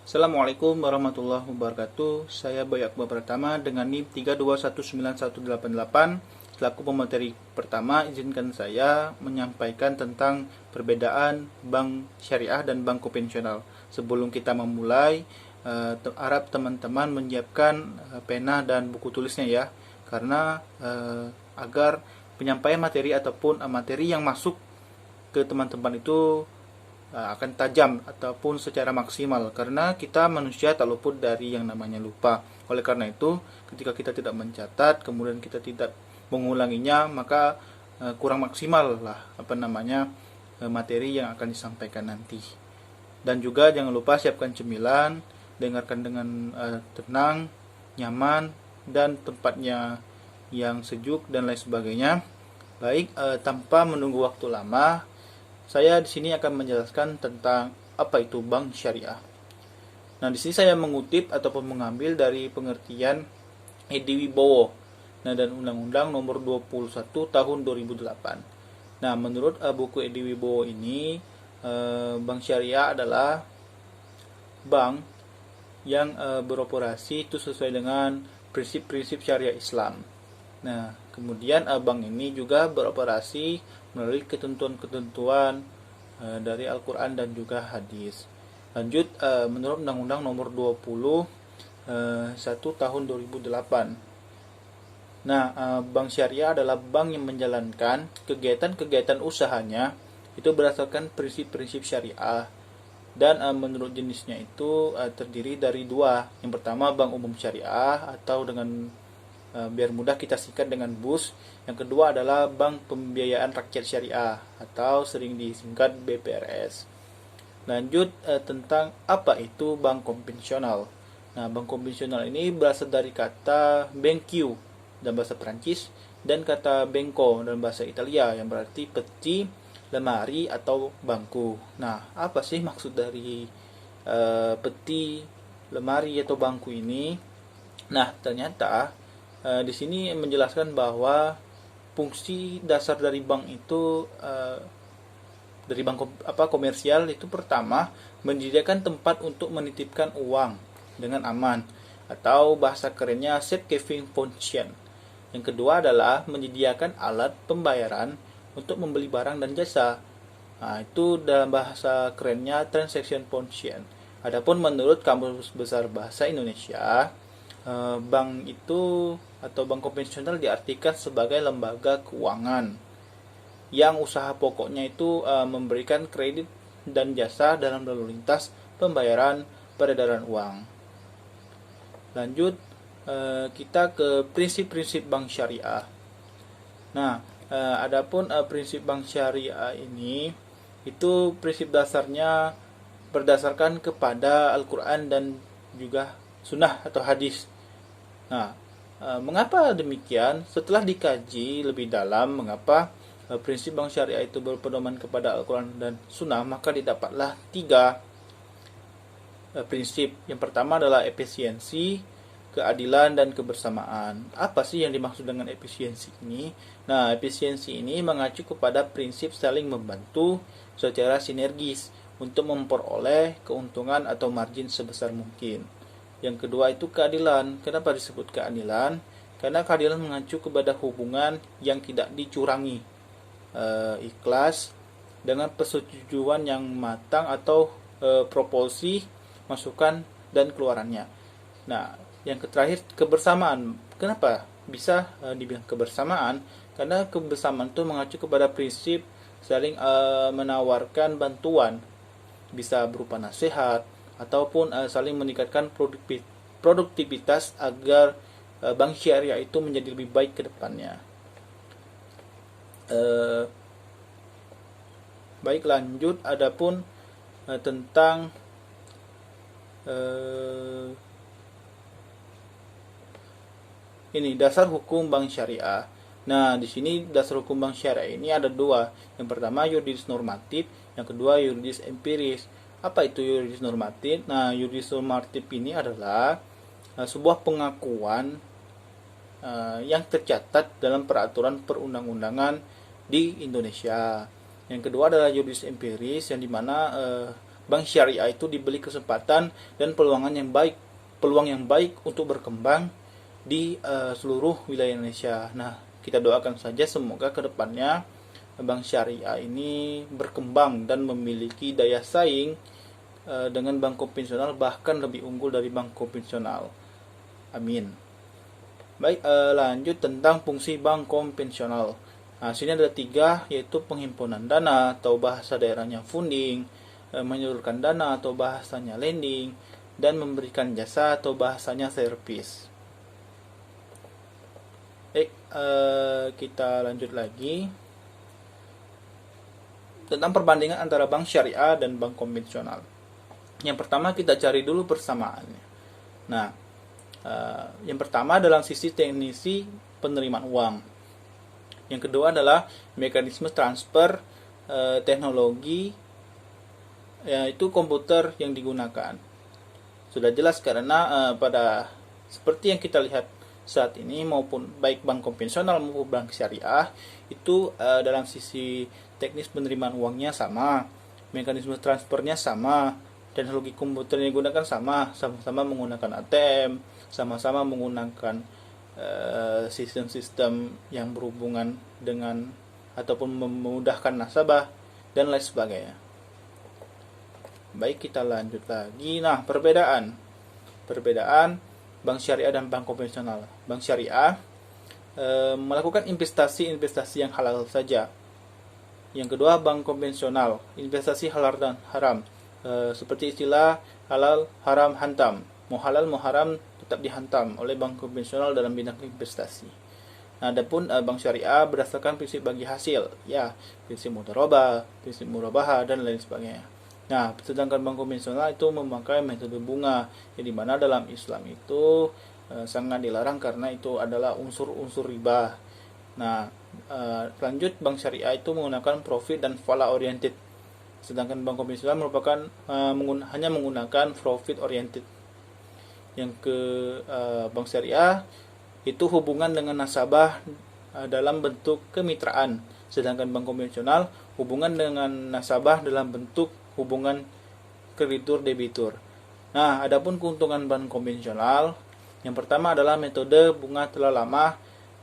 Assalamualaikum warahmatullahi wabarakatuh. Saya Bayu Akbar Pratama dengan NIM 3219188. Selaku pemateri pertama, izinkan saya menyampaikan tentang perbedaan bank syariah dan bank konvensional. Sebelum kita memulai, harap teman-teman menyiapkan pena dan buku tulisnya ya, karena agar penyampaian materi ataupun materi yang masuk ke teman-teman itu akan tajam ataupun secara maksimal, karena kita manusia tak luput dari yang namanya lupa. Oleh karena itu, ketika kita tidak mencatat kemudian kita tidak mengulanginya, maka kurang maksimal lah materi yang akan disampaikan nanti. Dan juga jangan lupa siapkan cemilan, dengarkan dengan tenang, nyaman, dan tempatnya yang sejuk dan lain sebagainya. Baik, tanpa menunggu waktu lama, saya di sini akan menjelaskan tentang apa itu bank syariah. Nah, di sini saya mengutip ataupun mengambil dari pengertian Edi Wibowo, dan Undang-Undang Nomor 21 Tahun 2008. Nah, menurut buku Edi Wibowo ini, bank syariah adalah bank yang beroperasi itu sesuai dengan prinsip-prinsip syariah Islam. Nah, kemudian bank ini juga beroperasi melalui ketentuan-ketentuan dari Al-Quran dan juga hadis. Lanjut, menurut Undang-Undang Nomor 21 Tahun 2008. Nah, bank syariah adalah bank yang menjalankan kegiatan-kegiatan usahanya itu berdasarkan prinsip-prinsip syariah, dan menurut jenisnya itu terdiri dari dua. Yang pertama, bank umum syariah atau dengan biar mudah kita singkat dengan BUS. Yang kedua adalah Bank Pembiayaan Rakyat Syariah atau sering disingkat BPRS. Lanjut, tentang apa itu bank konvensional. Nah, bank konvensional ini berasal dari kata banquio dalam bahasa Perancis dan kata banco dalam bahasa Italia yang berarti peti, lemari atau bangku. Nah, apa sih maksud dari peti, lemari atau bangku ini? Nah, ternyata di sini menjelaskan bahwa fungsi dasar dari bank itu dari bank komersial itu pertama menyediakan tempat untuk menitipkan uang dengan aman atau bahasa kerennya safe keeping function. Yang kedua adalah menyediakan alat pembayaran untuk membeli barang dan jasa. Nah, itu dalam bahasa kerennya transaction function. Adapun menurut Kamus Besar Bahasa Indonesia, bank itu atau bank konvensional diartikan sebagai lembaga keuangan yang usaha pokoknya itu memberikan kredit dan jasa dalam lalu lintas pembayaran peredaran uang. Lanjut, kita ke prinsip-prinsip bank syariah. Nah, adapun prinsip bank syariah ini itu prinsip dasarnya berdasarkan kepada Al-Quran dan juga sunnah atau hadis. Nah, mengapa demikian? Setelah dikaji lebih dalam mengapa prinsip bank syariah itu berpedoman kepada Al-Quran dan sunnah, maka didapatlah tiga prinsip. Yang pertama adalah efisiensi, keadilan, dan kebersamaan. Apa sih yang dimaksud dengan efisiensi ini? Nah, efisiensi ini mengacu kepada prinsip saling membantu secara sinergis untuk memperoleh keuntungan atau margin sebesar mungkin. Yang kedua itu keadilan. Kenapa disebut keadilan? Karena keadilan mengacu kepada hubungan yang tidak dicurangi, ikhlas, dengan persetujuan yang matang atau proporsi masukan dan keluarannya. Nah, yang terakhir kebersamaan. Kenapa bisa dibilang kebersamaan? Karena kebersamaan itu mengacu kepada prinsip saling menawarkan bantuan, bisa berupa nasihat ataupun saling meningkatkan produktivitas agar bank syariah itu menjadi lebih baik ke depannya. Baik, lanjut, adapun tentang ini dasar hukum bank syariah. Nah, di sini dasar hukum bank syariah ini ada dua. Yang pertama yuridis normatif, yang kedua yuridis empiris. Apa itu yuridis normatif? Nah, yuridis normatif ini adalah sebuah pengakuan yang tercatat dalam peraturan perundang-undangan di Indonesia. Yang kedua adalah yuridis empiris, yang dimana bank syariah itu diberi kesempatan dan peluang yang baik untuk berkembang di seluruh wilayah Indonesia. Nah, kita doakan saja semoga kedepannya bank syariah ini berkembang dan memiliki daya saing dengan bank konvensional, bahkan lebih unggul dari bank konvensional. Amin. Baik, lanjut tentang fungsi bank konvensional. Nah, sini ada 3, yaitu penghimpunan dana atau bahasa daerahnya funding, menyalurkan dana atau bahasanya lending, dan memberikan jasa atau bahasanya service. Baik, kita lanjut lagi tentang perbandingan antara bank syariah dan bank konvensional. Yang pertama kita cari dulu persamaannya. Nah, yang pertama dalam sisi teknisi penerimaan uang. Yang kedua adalah mekanisme transfer teknologi, yaitu komputer yang digunakan. Sudah jelas karena pada seperti yang kita lihat saat ini, maupun baik bank konvensional maupun bank syariah itu dalam sisi teknis penerimaan uangnya sama, mekanisme transfernya sama, teknologi komputer yang digunakan sama-sama menggunakan ATM, sama-sama menggunakan sistem-sistem yang berhubungan dengan ataupun memudahkan nasabah dan lain sebagainya. Baik, kita lanjut lagi. Nah, perbedaan bank syariah dan bank konvensional. Bank syariah melakukan investasi yang halal saja. Yang kedua, bank konvensional, investasi halal dan haram. Seperti istilah halal, haram, hantam. Mau halal, mau haram, tetap dihantam oleh bank konvensional dalam bidang investasi. Nah, adapun bank syariah berdasarkan prinsip bagi hasil, ya, prinsip mudharabah, prinsip murabahah, dan lain sebagainya. Nah, sedangkan bank konvensional itu memakai metode bunga, yang dimana dalam Islam itu sangat dilarang karena itu adalah unsur-unsur riba. Nah, lanjut bank syariah itu menggunakan profit dan falah oriented, sedangkan bank konvensional merupakan hanya menggunakan profit oriented. Yang ke bank syariah itu hubungan dengan nasabah dalam bentuk kemitraan, sedangkan bank konvensional hubungan dengan nasabah dalam bentuk hubungan kreditur debitur. Nah, adapun keuntungan bank konvensional, yang pertama adalah metode bunga telah lama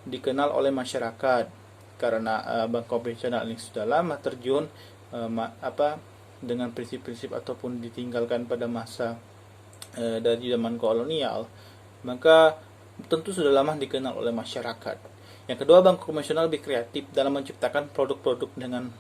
dikenal oleh masyarakat karena bank konvensional ini sudah lama terjun dengan prinsip-prinsip ataupun ditinggalkan pada masa dari zaman kolonial, maka tentu sudah lama dikenal oleh masyarakat. Yang kedua, bank konvensional lebih kreatif dalam menciptakan produk-produk dengan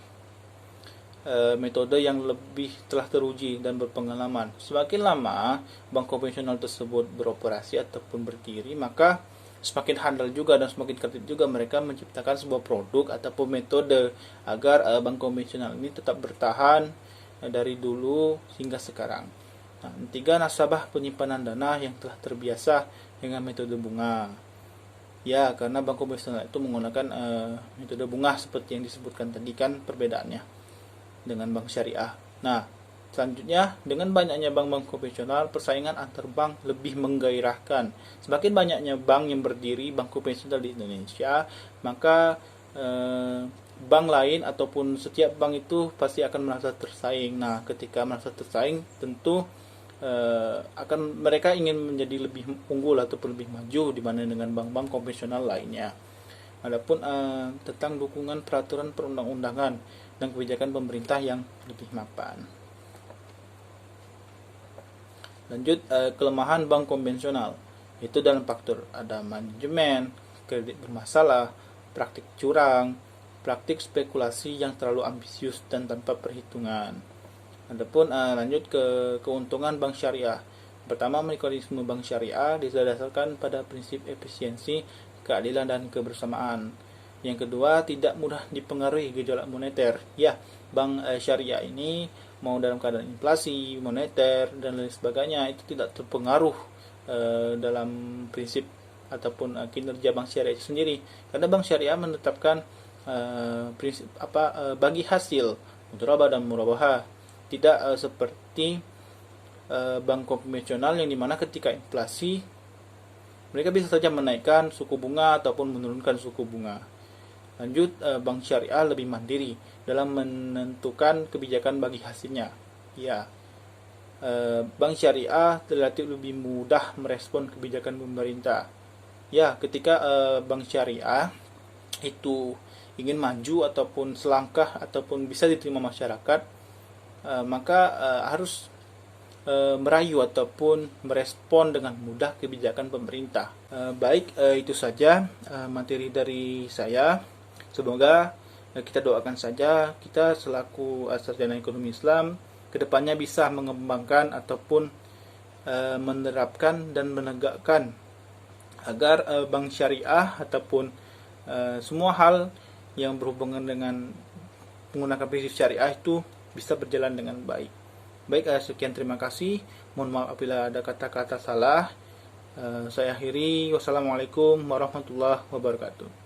metode yang lebih telah teruji dan berpengalaman. Semakin lama bank konvensional tersebut beroperasi ataupun berdiri, maka semakin handal juga dan semakin kreatif juga mereka menciptakan sebuah produk ataupun metode agar bank konvensional ini tetap bertahan dari dulu hingga sekarang. Nah, ketiga, nasabah penyimpanan dana yang telah terbiasa dengan metode bunga. Ya, karena bank konvensional itu menggunakan metode bunga seperti yang disebutkan tadi kan perbedaannya dengan bank syariah. Nah, selanjutnya dengan banyaknya bank-bank konvensional, persaingan antar bank lebih menggairahkan. Semakin banyaknya bank yang berdiri, bank konvensional di Indonesia, maka bank lain ataupun setiap bank itu pasti akan merasa tersaing. Nah, ketika merasa tersaing, tentu akan mereka ingin menjadi lebih unggul ataupun lebih maju dibanding dengan bank-bank konvensional lainnya. Adapun tentang dukungan peraturan perundang-undangan dan kebijakan pemerintah yang lebih mapan. Lanjut, kelemahan bank konvensional itu dalam faktor ada manajemen, kredit bermasalah, praktik curang, praktik spekulasi yang terlalu ambisius dan tanpa perhitungan. Adapun lanjut ke keuntungan bank syariah. Pertama, mekanisme bank syariah didasarkan pada prinsip efisiensi, keadilan, dan kebersamaan. Yang kedua, tidak mudah dipengaruhi gejolak moneter. Ya, bank syariah ini mau dalam keadaan inflasi, moneter, dan lain sebagainya itu tidak terpengaruh dalam prinsip ataupun kinerja bank syariah itu sendiri. Karena bank syariah menetapkan prinsip bagi hasil mudharabah dan murabahah. Tidak seperti bank konvensional yang dimana ketika inflasi mereka bisa saja menaikkan suku bunga ataupun menurunkan suku bunga. Lanjut, bank syariah lebih mandiri dalam menentukan kebijakan bagi hasilnya. Ya, bank syariah relatif lebih mudah merespon kebijakan pemerintah. Ya, ketika bank syariah itu ingin maju ataupun selangkah ataupun bisa diterima masyarakat, maka harus merayu ataupun merespon dengan mudah kebijakan pemerintah. Baik, itu saja materi dari saya. Semoga kita doakan saja kita selaku sarjana ekonomi Islam kedepannya bisa mengembangkan ataupun menerapkan dan menegakkan agar bank syariah ataupun semua hal yang berhubungan dengan menggunakan prinsip syariah itu bisa berjalan dengan baik. Baik, sekian, terima kasih. Mohon maaf apabila ada kata-kata salah. Saya akhiri. Wassalamualaikum warahmatullahi wabarakatuh.